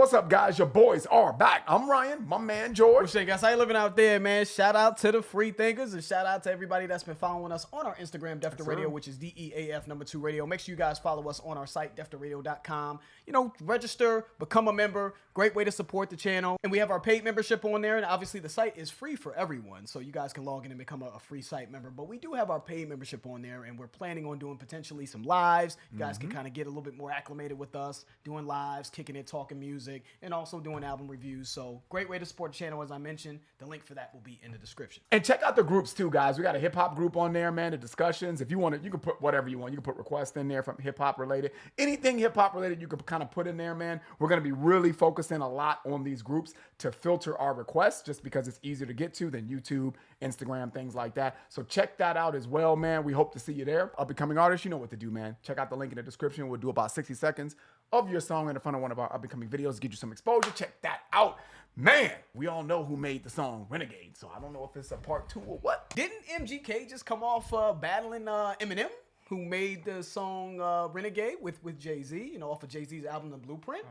What's up, guys? Your boys are back. I'm Ryan, my man George. What's up, guys? How you living out there, man? Shout out to the free thinkers and shout out to everybody that's been following us on our Instagram, Defter Radio, which is DEAF2 Radio. Make sure you guys follow us on our site, defterradio.com. You know, register, become a member. Great way to support the channel. And we have our paid membership on there. And obviously, the site is free for everyone. So you guys can log in and become a free site member. But we do have our paid membership on there. And we're planning on doing potentially some lives. You guys can kind of get a little bit more acclimated with us, doing lives, kicking it, talking music, and also doing album reviews. So great way to support the channel, as I mentioned. The link for that will be in the description. And check out the groups too, guys. We got a hip hop group on there, man. The discussions. If you want to, you can put whatever you want. You can put requests in there from hip hop related. Anything hip hop related, you can kind of put in there, man. We're going to be really focusing a lot on these groups to filter our requests just because it's easier to get to than YouTube, Instagram, things like that. So check that out as well, man. We hope to see you there. Up and coming artists, you know what to do, man. Check out the link in the description. We'll do about 60 seconds of your song in front of one of our up-and-coming videos to get you some exposure. Check that out. Man, we all know who made the song Renegade, so I don't know if it's a part 2 or what. Didn't MGK just come off battling Eminem, who made the song Renegade with Jay-Z, you know, off of Jay-Z's album The Blueprint?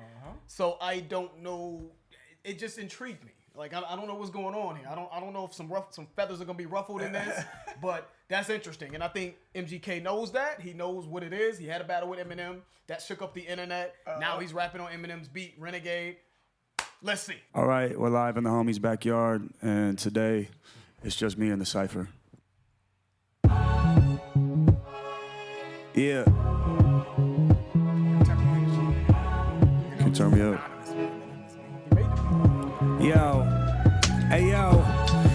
So I don't know. It just intrigued me. Like, I don't know what's going on here. I don't know if some feathers are gonna be ruffled in this, but that's interesting. And I think MGK knows that. He knows what it is. He had a battle with Eminem that shook up the internet. Now he's rapping on Eminem's beat, Renegade. Let's see. All right, we're live in the homie's backyard, and today it's just me and the cypher. Yeah. Can you turn me up? Yo. Hey, yo.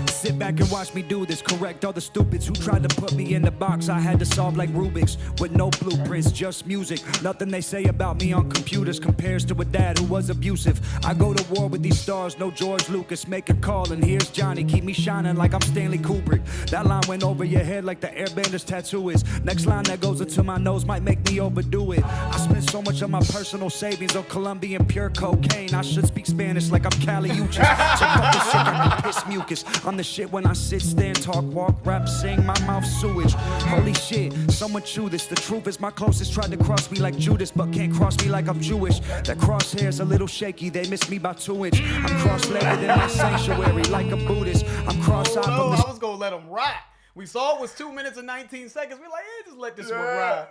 Sit back and watch me do this. Correct all the stupids who tried to put me in the box I had to solve like Rubik's with no blueprints, just music. Nothing they say about me on computers compares to a dad who was abusive. I go to war with these stars, no George Lucas. Make a call and here's Johnny. Keep me shining like I'm Stanley Kubrick. That line went over your head like the Airbander's tattoo is. Next line that goes into my nose might make me overdo it. I spent so much of my personal savings on Colombian pure cocaine. I should speak Spanish like I'm Cali Uchis. So fuck this shit, I can piss mucus. I'm the shit when I sit, stand, talk, walk, rap, sing, my mouth sewage. Holy shit, someone chew this. The truth is my closest tried to cross me like Judas, but can't cross me like I'm Jewish. That crosshair's a little shaky, they missed me by 2 inches. I'm cross-legged in my sanctuary like a Buddhist. I'm cross-eyed from the... I was gonna let him rock. We saw it was 2 minutes and 19 seconds. We're like, yeah, just let this one ride.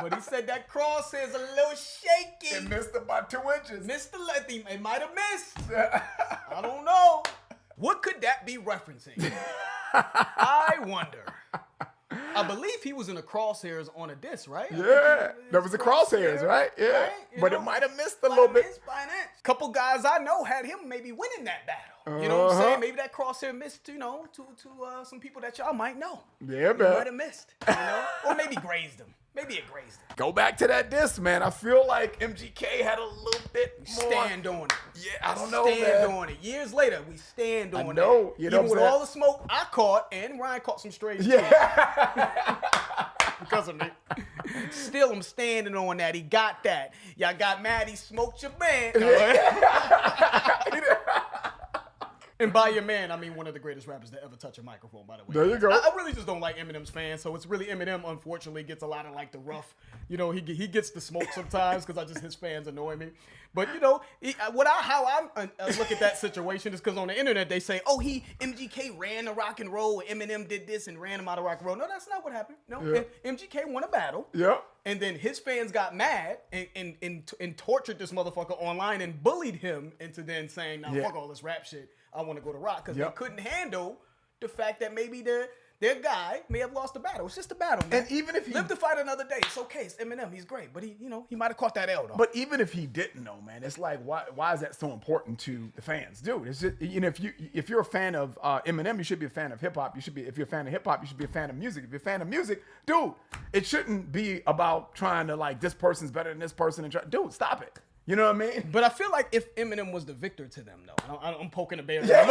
But he said that crosshair's a little shaky. It missed it by 2 inches. Missed the left. It might have missed. I don't know. What could that be referencing? I wonder. I believe he was in the crosshairs on a disc, right? Yeah, that was the crosshairs, right? Yeah, right? But it might have missed a little bit. By an inch. Couple guys I know had him maybe winning that battle. You know what I'm saying? Maybe that crosshair missed, you know, to some people that y'all might know. Yeah, man. Might have missed, you know, or maybe grazed him. Maybe it grazed him. Go back to that disc, man. I feel like MGK had a little bit more. Stand on it. Yeah, I don't know, Stand man. on it. Years later, we stand on it. I know. You know even with all the smoke I caught, and Ryan caught some strays Yeah. too. Because of me. Still, I'm standing on that. He got that. Y'all got mad. He smoked your man. And by your man, I mean one of the greatest rappers to ever touch a microphone, by the way. There you go. I really just don't like Eminem's fans, so it's really Eminem, unfortunately, gets a lot of like the rough, you know, he gets the smoke sometimes because his fans annoy me. But, you know, how I look at that situation is because on the internet they say, oh, MGK ran the rock and roll, Eminem did this and ran him out of rock and roll. No, that's not what happened. No, Yeah. MGK won a battle. Yeah. And then his fans got mad and tortured this motherfucker online and bullied him into then saying, nah, fuck all this rap shit. I want to go to rock because they couldn't handle the fact that maybe their guy may have lost the battle. It's just a battle, man. And even if he live to fight another day, it's okay. It's Eminem. He's great, but he might have caught that L though. But even if he didn't know, man, it's like why is that so important to the fans, dude? It's just, you know, if you're a fan of Eminem, you should be a fan of hip hop. If you're a fan of hip hop, you should be a fan of music. If you're a fan of music, dude, it shouldn't be about trying to like this person's better than this person and dude, stop it. You know what I mean? But I feel like if Eminem was the victor to them, though, I'm poking the bear. I'm trying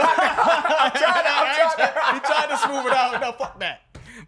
He tried to smooth it out. No, fuck that.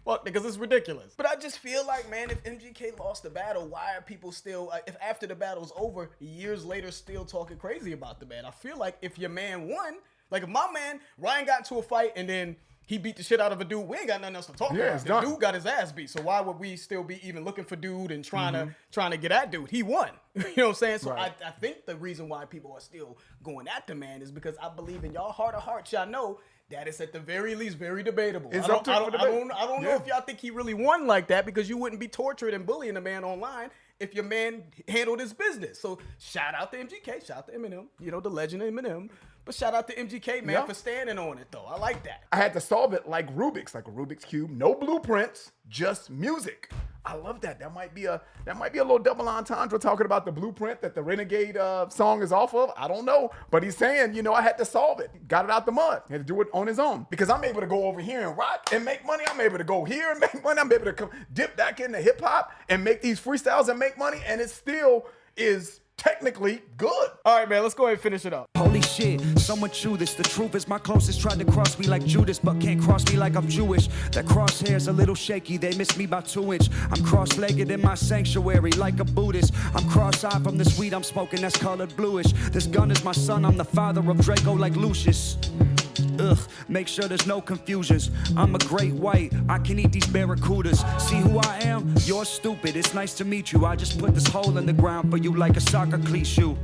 Fuck that, because it's ridiculous. But I just feel like, man, if MGK lost the battle, why are people still, if after the battle's over, years later, still talking crazy about the man? I feel like if your man won, like if my man, Ryan got into a fight and then he beat the shit out of a dude. We ain't got nothing else to talk Yeah, about. it's The done. dude got his ass beat. So why would we still be even looking for dude and trying to get at dude? He won. You know what I'm saying? So Right. I think the reason why people are still going at the man is because I believe in y'all heart of hearts, y'all know that it's at the very least very debatable. It's I up don't, to I don't, I debate. don't, I don't know Yeah. if y'all think he really won like that, because you wouldn't be tortured and bullying a man online if your man handled his business. So shout out to MGK, shout out to Eminem, you know, the legend of Eminem. But shout out to MGK, man, Yeah. for standing on it, though. I like that. I had to solve it like Rubik's Cube. No blueprints, just music. I love that. That might be a little double entendre talking about the blueprint that the Renegade song is off of. I don't know, but he's saying, you know, I had to solve it. Got it out the mud. Had to do it on his own because I'm able to go over here and rock and make money. I'm able to go here and make money. I'm able to come dip back into hip hop and make these freestyles and make money, and it still is technically good. All right, man, let's go ahead and finish it up. Holy shit, someone chew this. The truth is my closest tried to cross me like Judas, but can't cross me like I'm Jewish. That crosshair's a little shaky, they missed me by 2 inch. I'm cross-legged in my sanctuary like a Buddhist. I'm cross-eyed from this weed I'm smoking that's colored bluish. This gun is my son, I'm the father of Draco like Lucius. Ugh, make sure there's no confusions. I'm a great white, I can eat these barracudas. See who I am? You're stupid, it's nice to meet you. I just put this hole in the ground for you like a soccer cleat shoe.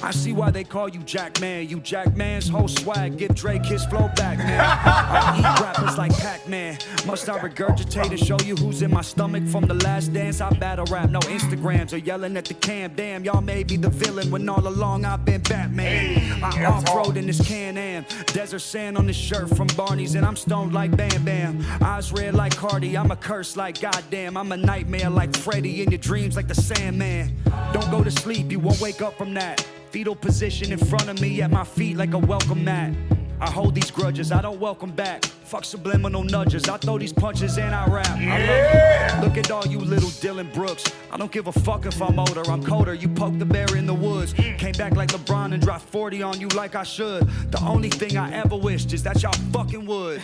I see why they call you Jack Man. You Jack Man's whole swag, give Drake his flow back, man. I eat rappers like Pac-Man. Must I regurgitate and show you who's in my stomach from the last dance? I battle rap, no Instagrams or yelling at the cam. Damn, y'all may be the villain when all along I've been Batman. I off-road in this Can-Am. Desert sand on this shirt from Barney's and I'm stoned like Bam Bam. Eyes red like Cardi, I'm a curse like goddamn. I'm a nightmare like Freddy in your dreams like the Sandman. Don't go to sleep, you won't wake up from that. Fetal position in front of me at my feet like a welcome mat. I hold these grudges, I don't welcome back. Fuck subliminal nudges, I throw these punches and I rap. I love it. Look at all you little Dylan Brooks. I don't give a fuck if I'm older, I'm colder. You poke the bear in the woods. Came back like LeBron and dropped 40 on you like I should. The only thing I ever wished is that y'all fucking would.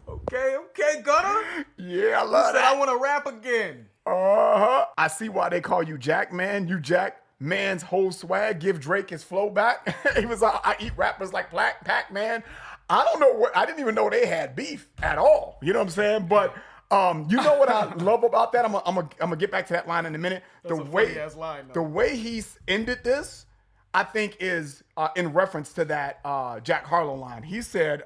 Okay, Gunner. Yeah, I love Said that. I want to rap again. I see why they call you Jack Man. You Jack Man's whole swag. Give Drake his flow back. He was I eat rappers like Pac-Man. I don't know what, I didn't even know they had beef at all. You know what I'm saying? But you know what I love about that? I'm gonna get back to that line in a minute. That's a funny-ass line, though. The way he's ended this, I think is in reference to that Jack Harlow line. He said,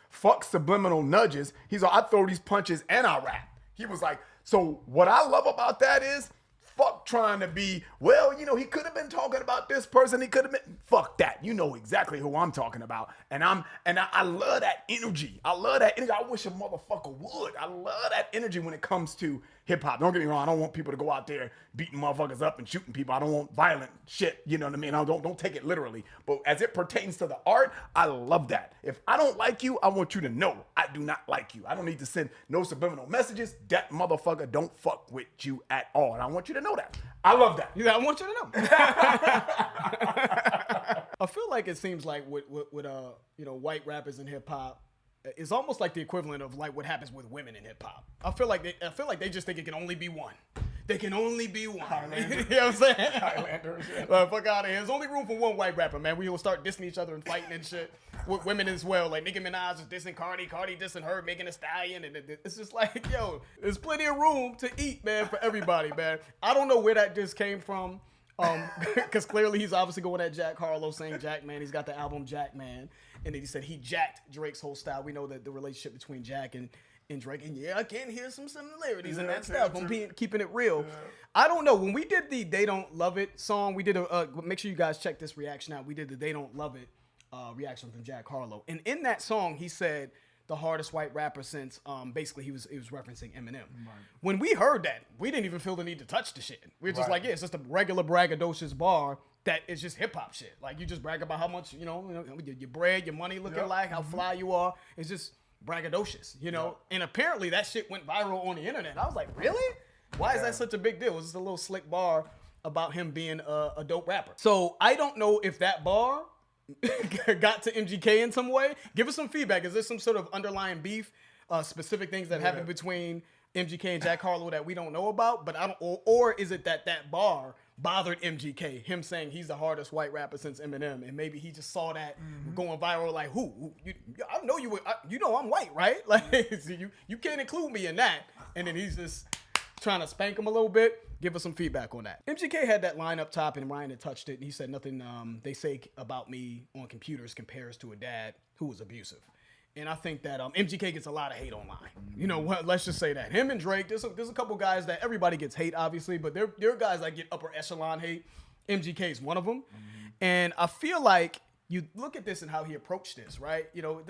fuck subliminal nudges. He's like, I throw these punches and I rap. He was like, so what I love about that is fuck trying to be, well, you know, he could have been talking about this person. He could have been, fuck that. You know exactly who I'm talking about. And I love that energy. I love that energy. I wish a motherfucker would. I love that energy when it comes to hip hop. Don't get me wrong. I don't want people to go out there beating motherfuckers up and shooting people. I don't want violent shit. You know what I mean? Don't take it literally. But as it pertains to the art, I love that. If I don't like you, I want you to know I do not like you. I don't need to send no subliminal messages. That motherfucker don't fuck with you at all. And I want you to know that. I love that. Yeah, I want you to know. I feel like it seems like with you know, white rappers in hip hop, it's almost like the equivalent of like what happens with women in hip hop. I feel like they just think it can only be one. They can only be one. You know what I'm saying? Highlanders, yeah. Fuck out of here. There's only room for one white rapper, man. We will start dissing each other and fighting and shit. With women as well. Like Nicki Minaj is dissing Cardi dissing her, making a stallion. And it's just like, yo, there's plenty of room to eat, man, for everybody, man. I don't know where that diss came from. Because clearly he's obviously going at Jack Harlow, saying Jack Man. He's got the album Jack Man. And then he said he jacked Drake's whole style. We know that the relationship between Jack and Drake. And yeah, I can hear some similarities in that stuff. I'm keeping it real. Yeah. I don't know. When we did the They Don't Love It song, we did make sure you guys check this reaction out. We did the They Don't Love It reaction from Jack Harlow. And in that song, he said the hardest white rapper since basically he was referencing Eminem. Right. When we heard that, we didn't even feel the need to touch the shit. We were just like, yeah, it's just a regular braggadocious bar that is just hip hop shit. Like you just brag about how much, you know your bread, your money looking like, how fly you are. It's just braggadocious, you know? And apparently that shit went viral on the internet. I was like, really? Why is that such a big deal? It was just a little slick bar about him being a dope rapper. So I don't know if that bar got to MGK in some way. Give us some feedback. Is there some sort of underlying beef, specific things that happened between MGK and Jack Harlow that we don't know about, but I don't. Or is it that bar bothered MGK, him saying he's the hardest white rapper since Eminem, and maybe he just saw that going viral, like, I know you, you know I'm white, right? Like, so you can't include me in that, and then he's just trying to spank him a little bit. Give us some feedback on that. MGK had that line up top, and Ryan had touched it, and he said nothing they say about me on computers compares to a dad who was abusive. And I think that MGK gets a lot of hate online. You know what? Let's just say that. Him and Drake, there's a couple guys that everybody gets hate, obviously, but there are guys that get upper echelon hate. MGK is one of them. And I feel like you look at this and how he approached this, right? You know,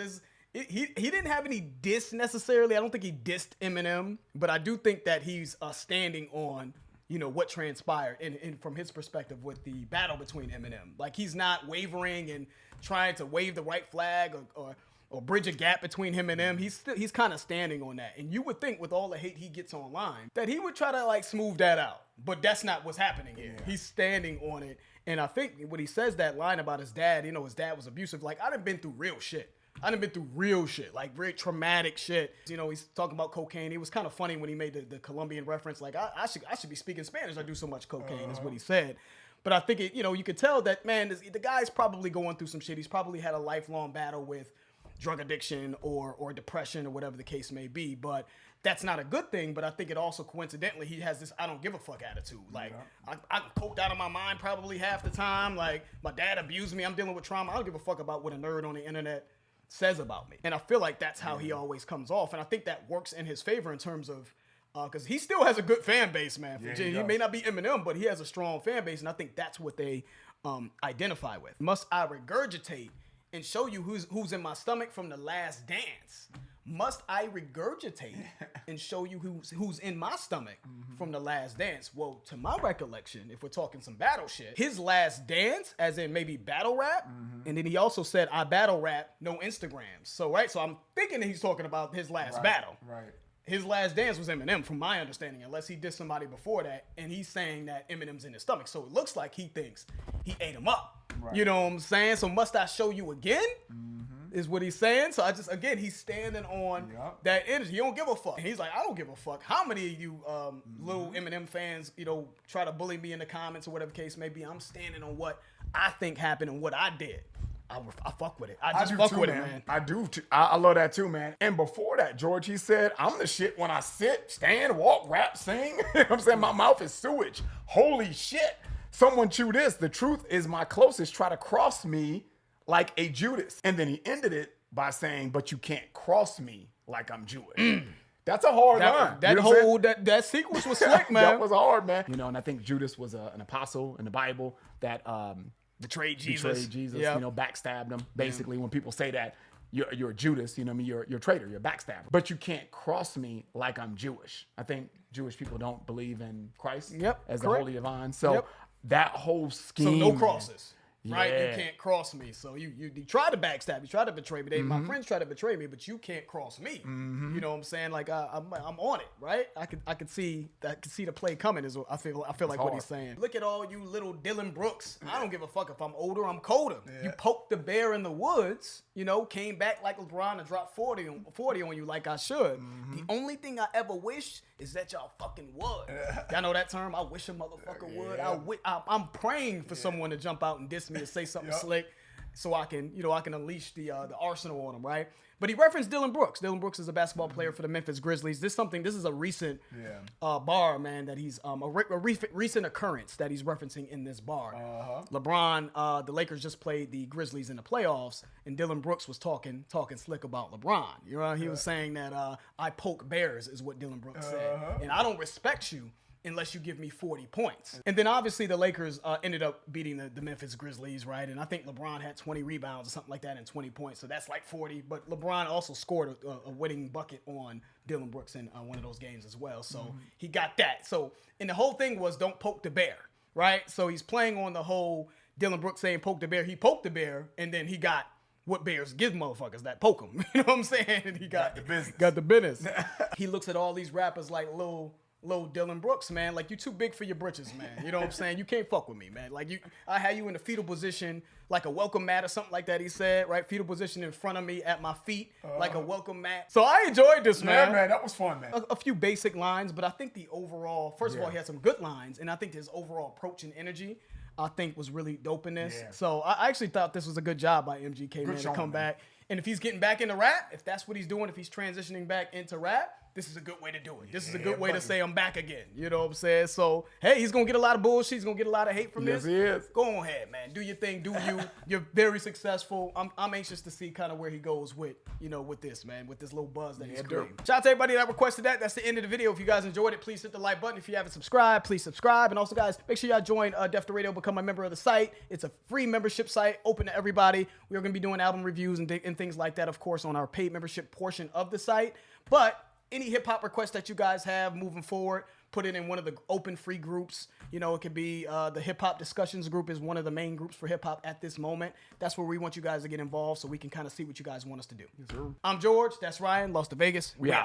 he didn't have any diss necessarily. I don't think he dissed Eminem, but I do think that he's standing on, you know, what transpired and from his perspective with the battle between Eminem. Like, he's not wavering and trying to wave the right flag or bridge a gap between him and them. He's kind of standing on that. And you would think with all the hate he gets online that he would try to like smooth that out. But that's not what's happening here. Yeah. He's standing on it. And I think when he says that line about his dad, you know, his dad was abusive. Like, I done been through real shit. Like very traumatic shit. You know, he's talking about cocaine. It was kind of funny when he made the Colombian reference. Like, I should be speaking Spanish. I do so much cocaine is what he said. But I think, you know, you could tell that, man, the guy's probably going through some shit. He's probably had a lifelong battle with drug addiction or depression or whatever the case may be, but that's not a good thing. But I think it also coincidentally he has this I don't give a fuck attitude. Like, I'm poked out of my mind probably half the time. Like, my dad abused me, I'm dealing with trauma, I don't give a fuck about what a nerd on the internet says about me. And I feel like that's how he always comes off, and I think that works in his favor in terms of because he still has a good fan base, man. He may not be Eminem, but he has a strong fan base, and I think that's what they identify with. Must I regurgitate and show you who's in my stomach from The Last Dance? Must I regurgitate and show you who's in my stomach from The Last Dance? Well, to my recollection, if we're talking some battle shit, his last dance, as in maybe battle rap, and then he also said, I battle rap, no Instagrams. So I'm thinking that he's talking about his last battle. Right. His last dance was Eminem, from my understanding, unless he dissed somebody before that, and he's saying that Eminem's in his stomach. So it looks like he thinks he ate him up. Right. You know what I'm saying? So must I show you again? Is what he's saying. So he's standing on that energy. He don't give a fuck. And he's like, I don't give a fuck how many of you little Eminem fans, you know, try to bully me in the comments or whatever the case may be. I'm standing on what I think happened and what I did. I fuck with it. I just fuck with it, man. I do too. I love that too, man. And before that, George, he said, I'm the shit when I sit, stand, walk, rap, sing. You know what I'm saying? My mouth is sewage. Holy shit. Someone chew this. The truth is my closest try to cross me like a Judas. And then he ended it by saying, but you can't cross me like I'm Jewish. That's a hard line. That sequence was slick, man. That was hard, man. You know, and I think Judas was an apostle in the Bible that betrayed Jesus. You know, backstabbed him. Basically, when people say that, you're a Judas, you know what I mean? You're a traitor, you're a backstabber. But you can't cross me like I'm Jewish. I think Jewish people don't believe in Christ as the Holy Divine. So that whole scheme. So no crosses. Right, you can't cross me. So you try to backstab, you try to betray me. My friends try to betray me, but you can't cross me. You know what I'm saying? Like I'm on it, right? I could see the play coming. Is what I feel like hard. What he's saying. Look at all you little Dylan Brooks. I don't give a fuck if I'm older, I'm colder. You poked the bear in the woods. You know, came back like LeBron and dropped 40 on you like I should. The only thing I ever wish is that y'all fucking would. Y'all know that term? I wish a motherfucker would. I'm praying for someone to jump out and diss me and say something slick so I can unleash the arsenal on him, right? But he referenced Dylan Brooks. Dylan Brooks is a basketball player for the Memphis Grizzlies. This is a recent bar, man, that he's a recent occurrence that he's referencing in this bar. LeBron, the Lakers just played the Grizzlies in the playoffs, and Dylan Brooks was talking slick about LeBron. You know, he was saying that I poke bears is what Dylan Brooks said, and I don't respect you unless you give me 40 points. And then obviously the Lakers ended up beating the Memphis Grizzlies, right? And I think LeBron had 20 rebounds or something like that and 20 points. So that's like 40. But LeBron also scored a winning bucket on Dylan Brooks in one of those games as well. So he got that. So, and the whole thing was don't poke the bear, right? So he's playing on the whole Dylan Brooks saying poke the bear. He poked the bear, and then he got what bears give motherfuckers that poke them. You know what I'm saying? And he got the business. He looks at all these rappers like little Lil Dylan Brooks, man. Like, you too big for your britches, man. You know what I'm saying? You can't fuck with me, man. Like, I had you in a fetal position, like a welcome mat or something like that, he said, right? Fetal position in front of me at my feet, like a welcome mat. So I enjoyed this, man. Yeah, man, that was fun, man. A few basic lines, but I think the overall, first of all, he had some good lines, and I think his overall approach and energy, I think, was really dope in this. Yeah. So I actually thought this was a good job by MGK, man, to come back. And if he's getting back into rap, if that's what he's doing, if he's transitioning back into rap, this is a good way to do it. This is a good way to say I'm back again. You know what I'm saying? So, hey, he's going to get a lot of bullshit. He's going to get a lot of hate from this. Yes, he is. Go ahead, man. Do your thing. Do you. You're very successful. I'm anxious to see kind of where he goes with, with this, man, with this little buzz that he's creating. Shout out to everybody that requested that. That's the end of the video. If you guys enjoyed it, please hit the like button. If you haven't subscribed, please subscribe. And also, guys, make sure y'all join Def to Radio, become a member of the site. It's a free membership site, open to everybody. We're going to be doing album reviews and things like that, of course, on our paid membership portion of the site. But any hip hop requests that you guys have moving forward, put it in one of the open free groups. It could be the hip hop discussions group is one of the main groups for hip hop at this moment. That's where we want you guys to get involved so we can kind of see what you guys want us to do. Yes, sir. I'm George. That's Ryan. Lost to Vegas. We out.